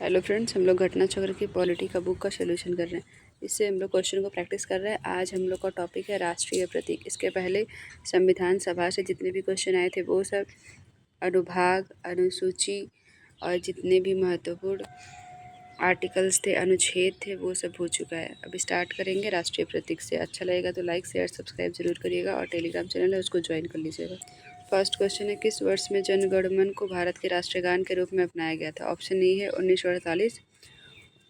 Hello friends, हम लोग घटना चक्र की पॉलिटी का बुक का सोल्यूशन कर रहे हैं। इससे हम लोग क्वेश्चन को प्रैक्टिस कर रहे हैं। आज हम लोग का टॉपिक है राष्ट्रीय प्रतीक। इसके पहले संविधान सभा से जितने भी क्वेश्चन आए थे वो सब अनुभाग, अनुसूची और जितने भी महत्वपूर्ण आर्टिकल्स थे, अनुच्छेद थे, वो सब हो चुका है। अब स्टार्ट करेंगे राष्ट्रीय प्रतीक से। अच्छा लगेगा तो लाइक शेयर सब्सक्राइब जरूर करिएगा और टेलीग्राम चैनल है उसको ज्वाइन कर लीजिएगा। फर्स्ट क्वेश्चन है, किस वर्ष में जन गण मन को भारत के राष्ट्रीय गान के रूप में अपनाया गया था? ऑप्शन ए है 1948,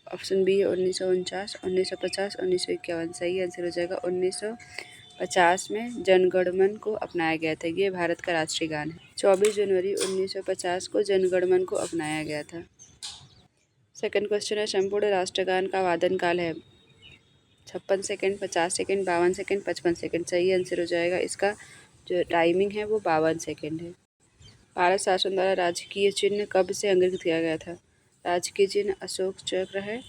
ऑप्शन बी है 1949, 1950, 1951। सही आंसर हो जाएगा 1950 में जन गण मन को अपनाया गया था। ये भारत का राष्ट्रीय गान है। 24 जनवरी 1950 को जन गण मन को अपनाया गया था। सेकंड क्वेश्चन है, संपूर्ण राष्ट्रगान का वादन काल है 56 सेकंड, 50 सेकंड, 52 सेकंड, 55 सेकंड। सही आंसर हो जाएगा इसका जो टाइमिंग है वो 52 सेकंड है। भारत शासन द्वारा राजकीय चिन्ह कब से अंकित किया गया था? राजकीय चिन्ह अशोक चक्र है।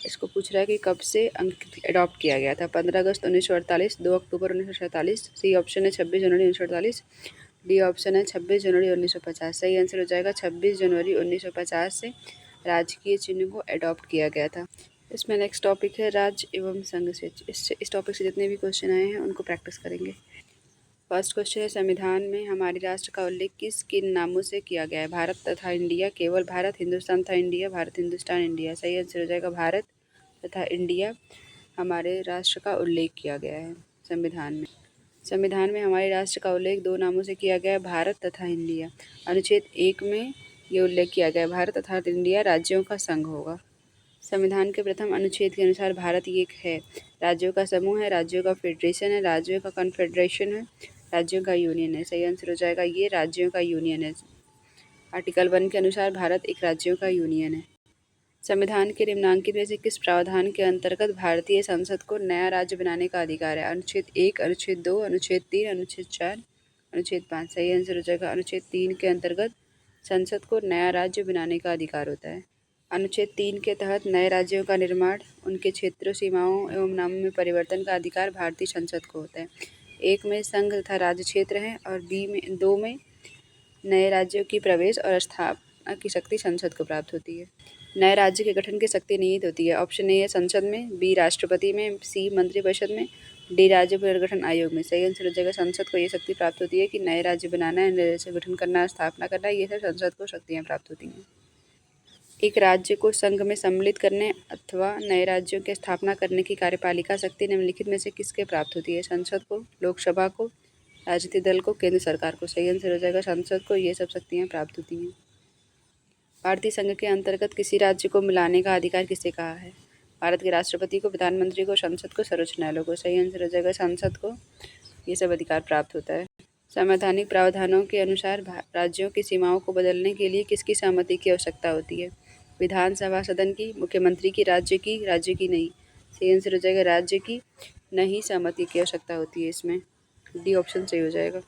इसको पूछ रहा है कि कब से अडॉप्ट किया गया था? 15 अगस्त 1948, 2 अक्टूबर 1947। सी ऑप्शन है 26 जनवरी 1948। डी ऑप्शन है 26 जनवरी 1950। सही आंसर हो जाएगा 26 जनवरी 1950 से राजकीय चिन्ह को अडॉप्ट किया गया था। इसमें नेक्स्ट टॉपिक है राज्य एवं संघ से। इस टॉपिक से जितने भी क्वेश्चन आए हैं उनको प्रैक्टिस करेंगे। फर्स्ट क्वेश्चन है, संविधान में हमारे राष्ट्र का उल्लेख किन नामों से किया गया है? भारत तथा इंडिया, केवल भारत, हिंदुस्तान तथा इंडिया, भारत, हिंदुस्तान, इंडिया। सही आंसर हो जाएगा भारत तथा इंडिया हमारे राष्ट्र का उल्लेख किया गया है संविधान में। संविधान में हमारे राष्ट्र का उल्लेख 2 नामों से किया गया है, भारत तथा इंडिया। अनुच्छेद 1 में ये उल्लेख किया गया है भारत तथा इंडिया राज्यों का संघ होगा। संविधान के प्रथम अनुच्छेद के अनुसार भारत एक है, राज्यों का समूह है, राज्यों का फेडरेशन है, राज्यों का कन्फेडरेशन है, राज्यों का यूनियन है। सही आंसर हो जाएगा ये राज्यों का यूनियन है। आर्टिकल 1 के अनुसार भारत एक राज्यों का यूनियन है। संविधान के निम्नांकित में से किस प्रावधान के अंतर्गत भारतीय संसद को नया राज्य बनाने का अधिकार है? अनुच्छेद 1, अनुच्छेद 2, अनुच्छेद 3, अनुच्छेद 4, अनुच्छेद 5। सही आंसर हो जाएगा अनुच्छेद 3 के अंतर्गत संसद को नया राज्य बनाने का अधिकार होता है। अनुच्छेद 3 के तहत नए राज्यों का निर्माण, उनके क्षेत्रों, सीमाओं एवं नामों में परिवर्तन का अधिकार भारतीय संसद को होता है। 1 में संघ तथा राज्य क्षेत्र है और 2 में नए राज्यों की प्रवेश और स्थापना की शक्ति संसद को प्राप्त होती है। नए राज्य के गठन की शक्ति निहित होती है। ऑप्शन ए है संसद में, बी राष्ट्रपति में, सी मंत्रिपरिषद में, डी राज्य पुनर्गठन आयोग में। सही आंसर हो जाएगा संसद को ये शक्ति प्राप्त होती है कि नए राज्य बनाना है, नए राज्य गठन करना, स्थापना करना, ये सब संसद को शक्तियाँ प्राप्त होती हैं। एक राज्य को संघ में सम्मिलित करने अथवा नए राज्यों की स्थापना करने की कार्यपालिका शक्ति निम्नलिखित में से किसके प्राप्त होती है? संसद को, लोकसभा को, राजनीतिक दल को, केंद्र सरकार को। सही आंसर हो जाएगा संसद को ये सब शक्तियाँ प्राप्त होती हैं। भारतीय संघ के अंतर्गत किसी राज्य को मिलाने का अधिकार किसे कहा है? भारत के राष्ट्रपति को, प्रधानमंत्री को, संसद को, सर्वोच्च न्यायालय को। सही आंसर हो जाएगा संसद को ये सब अधिकार प्राप्त होता है। संवैधानिक प्रावधानों के अनुसार राज्यों की सीमाओं को बदलने के लिए किसकी सहमति की आवश्यकता होती है? विधानसभा सदन की, मुख्यमंत्री की, राज्य की नहीं। सही आंसर हो जाएगा राज्य की नहीं सहमति की आवश्यकता होती है इसमें। डी ऑप्शन सही हो जाएगा।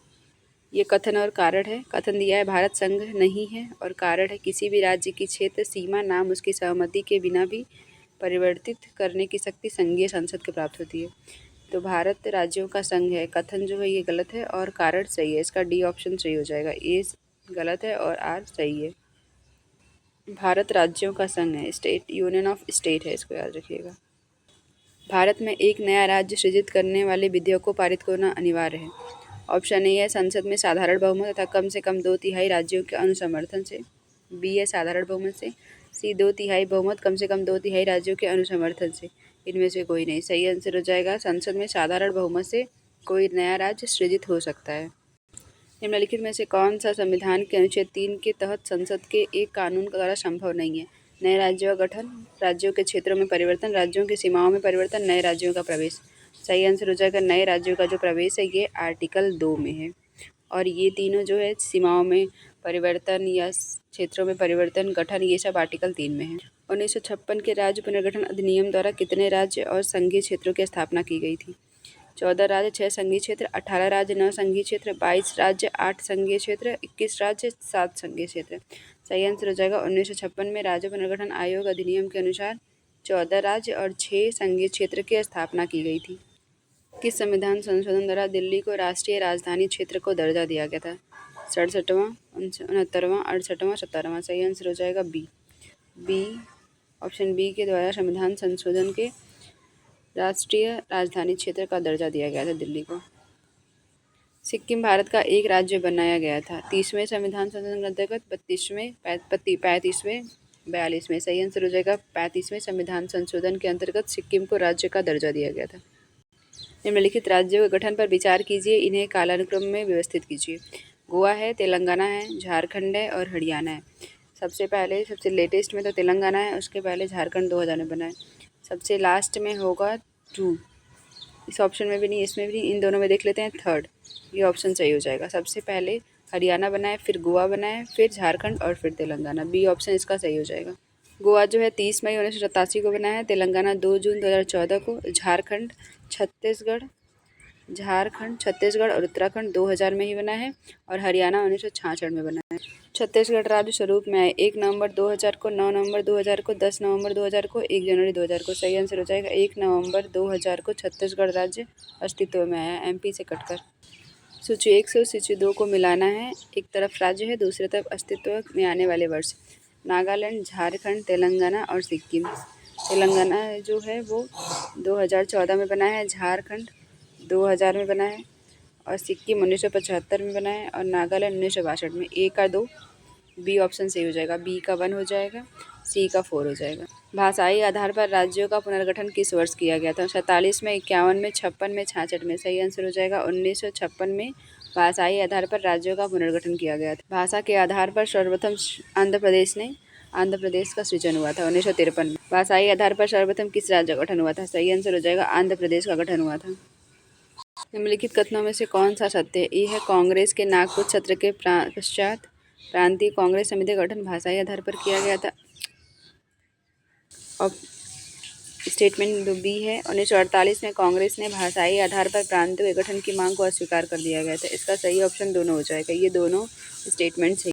ये कथन और कारण है। कथन दिया है भारत संघ नहीं है और कारण है किसी भी राज्य की क्षेत्र सीमा नाम उसकी सहमति के बिना भी परिवर्तित करने की शक्ति संघीय संसद को प्राप्त होती है। तो भारत राज्यों का संघ है, कथन जो है ये गलत है और कारण सही है। इसका डी ऑप्शन सही हो जाएगा। ए गलत है और आर सही है। भारत राज्यों का संघ है, स्टेट यूनियन ऑफ स्टेट है, इसको याद रखिएगा। भारत में एक नया राज्य सृजित करने वाले विधेयक को पारित होना अनिवार्य है। ऑप्शन ए है संसद में साधारण बहुमत तथा कम से कम 2/3 राज्यों के अनुसमर्थन से, बी है साधारण बहुमत से, सी 2/3 बहुमत कम से कम 2/3 राज्यों के अनुसमर्थन से। इनमें से कोई नहीं। सही आंसर हो जाएगा संसद में साधारण बहुमत से कोई नया राज्य सृजित हो सकता है। निम्नलिखित में से कौन सा संविधान के अनुच्छेद 3 के तहत संसद के एक कानून द्वारा संभव नहीं है? नए राज्यों का गठन, राज्यों के क्षेत्रों में परिवर्तन, राज्यों की सीमाओं में परिवर्तन, नए राज्यों का प्रवेश। सही आंसर हो जाएगा नए राज्यों का जो प्रवेश है ये आर्टिकल 2 में है और ये तीनों जो है सीमाओं में परिवर्तन या क्षेत्रों में परिवर्तन, गठन, ये सब आर्टिकल 3 में है। 1956 के राज्य पुनर्गठन अधिनियम द्वारा कितने राज्य और संघीय क्षेत्रों की स्थापना की गई थी? 14 राज्य, 6 संघीय क्षेत्र, 18 राज्य, 9 संघीय क्षेत्र, 22 राज्य, 8 संघीय क्षेत्र, 21 राज्य, 7 संघीय क्षेत्र। सही आंसर हो जाएगा 1956 में राज्य पुनर्गठन आयोग अधिनियम के अनुसार 14 राज्य और 6 संघीय क्षेत्र की स्थापना की गई थी। किस संविधान संशोधन द्वारा दिल्ली को राष्ट्रीय राजधानी क्षेत्र को दर्जा दिया गया था? 67वां, 69वां, 68वां, 70वां। सही आंसर हो जाएगा बी ऑप्शन बी के द्वारा संविधान संशोधन के राष्ट्रीय राजधानी क्षेत्र का दर्जा दिया गया था दिल्ली को। सिक्किम भारत का एक राज्य बनाया गया था। 30वें संविधान संशोधन के अंतर्गत 35वें 42वें सही आंसर हो जाएगा। 35वें संविधान संशोधन के अंतर्गत सिक्किम को राज्य का दर्जा दिया गया था। निम्नलिखित राज्यों के गठन पर विचार कीजिए, इन्हें कालानुक्रम में व्यवस्थित कीजिए। गोवा है, तेलंगाना है, झारखंड है और हरियाणा है। सबसे लेटेस्ट में तो तेलंगाना है, उसके पहले झारखंड 2000 में बना है। सबसे लास्ट में होगा 2, इस ऑप्शन में भी नहीं, इसमें भी नहीं, इन दोनों में देख लेते हैं थर्ड, ये ऑप्शन सही हो जाएगा। सबसे पहले हरियाणा बना है, फिर गोवा बना है, फिर झारखंड और फिर तेलंगाना। बी ऑप्शन इसका सही हो जाएगा। गोवा जो है 30 मई 1987 को बना है, तेलंगाना 2 जून 2014 को, छत्तीसगढ़ और उत्तराखंड 2000 में ही बना है और हरियाणा 1966 में बना है। छत्तीसगढ़ राज्य स्वरूप में आए 1 नवंबर 2000 को, 9 नवंबर 2000 को, 10 नवंबर 2000 को, 1 जनवरी 2000 को। सही आंसर हो जाएगा 1 नवंबर 2000 को छत्तीसगढ़ राज्य अस्तित्व में आया, एमपी से कटकर। सूची 1 से सूची 2 को मिलाना है, एक तरफ राज्य है, दूसरी तरफ अस्तित्व में आने वाले वर्ष। नागालैंड, झारखंड, तेलंगाना और सिक्किम। तेलंगाना जो है वो 2014 में बना है, झारखंड 2000 में बना है और सिक्किम 1975 में बना है और नागालैंड 1962 में। ए का 2, बी ऑप्शन सही हो जाएगा। बी का 1 हो जाएगा, सी का 4 हो जाएगा। भाषाई आधार पर राज्यों का पुनर्गठन किस वर्ष किया गया था? 47 में, 51 में, 56 में, 66 में। सही आंसर हो जाएगा 1956 में भाषाई आधार पर राज्यों का पुनर्गठन किया गया था। भाषा के आधार पर सर्वप्रथम आंध्र प्रदेश का सृजन हुआ था 1953 में। भाषाई आधार पर सर्वप्रथम किस राज्य का गठन हुआ था? सही आंसर हो जाएगा आंध्र प्रदेश का गठन हुआ था। निम्नलिखित कथनों में से कौन सा सत्य है? ए है कांग्रेस के नागपुर सत्र के पश्चात प्रांतीय कांग्रेस समिति का गठन भाषाई आधार पर किया गया था। और स्टेटमेंट बी है 1948 में कांग्रेस ने भाषाई आधार पर प्रांतों के गठन की मांग को अस्वीकार कर दिया गया था। इसका सही ऑप्शन दोनों हो जाएगा, ये दोनों स्टेटमेंट सही।